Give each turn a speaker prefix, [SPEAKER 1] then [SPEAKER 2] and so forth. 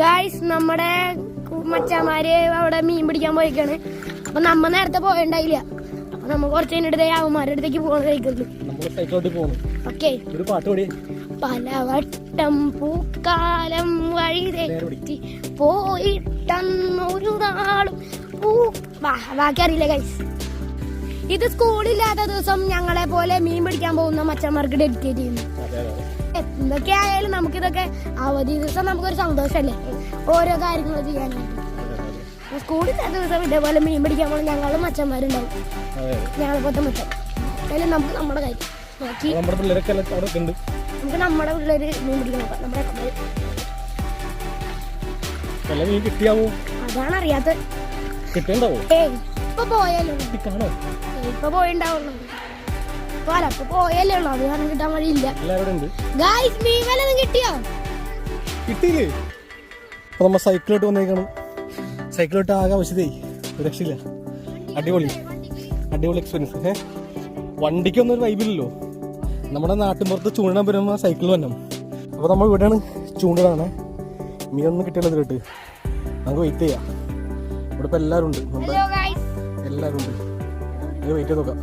[SPEAKER 1] Guys നമ്മുടെ മച്ചാമാര് അവിടെ മീൻ പിടിക്കാൻ പോയിക്കാണ്. അപ്പൊ നമ്മ നേരത്തെ പോയണ്ടായില്ല. അപ്പൊ നമ്മ കുറച്ച് കഴിഞ്ഞിട്ട് അവന്മാരുടെ അടുത്തേക്ക് പോകണ സൈക്കിളിൽ. ഓക്കെ. പലവട്ടം പൂക്കാലം വഴി തെറ്റി പോയിട്ടൊരു നാളും ബാക്കി അറിയില്ല ഗൈസ്. ഇത് സ്കൂളില്ലാത്ത ദിവസം ഞങ്ങളെ പോലെ മീൻ പിടിക്കാൻ പോകുന്ന മച്ചന്മാർക്ക് ഡെഡിക്കേറ്റ് ചെയ്യുന്നു. എന്തൊക്കെ ആയാലും നമുക്കിതൊക്കെ അവധി ദിവസം നമുക്കൊരു സന്തോഷമല്ലേ ഓരോ കാര്യങ്ങൾ ചെയ്യാനായിട്ട്. സ്കൂളില്ലാത്ത ദിവസം ഇതേപോലെ മീൻ പിടിക്കാൻ പോകുന്ന ഞങ്ങളും മച്ചന്മാരുണ്ടാവും. ഞങ്ങളെ പോലത്തെ മച്ചൻ അതിൽ നമുക്ക് നമ്മുടെ കാര്യം നോക്കി നമുക്ക് നമ്മുടെ പിള്ളേര് മീൻ പിടിക്കാൻ നോക്കാം. നമ്മുടെ അതാണ് അറിയാത്തത്. ഇപ്പൊ പോയല്ലോ, ഇപ്പൊ പോയിണ്ടാവുള്ളൂ. അപ്പൊ പോയല്ലേ ഉള്ളു. അത് കാരണം കിട്ടാൻ വഴിയില്ല. ഗായ്സ് മീൻ വല്ലതും കിട്ടിയോ?
[SPEAKER 2] കിട്ടിയില്ലേ? അപ്പൊ നമ്മ സൈക്കിളോട്ട് വന്നേക്കാണ്. സൈക്കിളോട്ട് ആകെ ആവശ്യതേ ഒരു രക്ഷയില്ല. അടിപൊളി അടിപൊളി എക്സ്പീരിയൻസ്. വണ്ടിക്കൊന്നും ഒരു വൈബില്ലല്ലോ. നമ്മുടെ നാട്ടിൻപുറത്ത് ചൂണ്ടിടാൻ വരുമ്പോൾ സൈക്കിൾ വരണം. അപ്പോൾ നമ്മൾ ഇവിടെയാണ് ചൂണ്ടിടാണ്. മീനൊന്നും കിട്ടിയുള്ളത് കേട്ട് നമുക്ക് വെയിറ്റ് ചെയ്യാം. ഇവിടെ ഇപ്പം എല്ലാവരും ഉണ്ട്. എല്ലാവരും ഉണ്ട്. വെയിറ്റ് ചെയ്ത് നോക്കാം.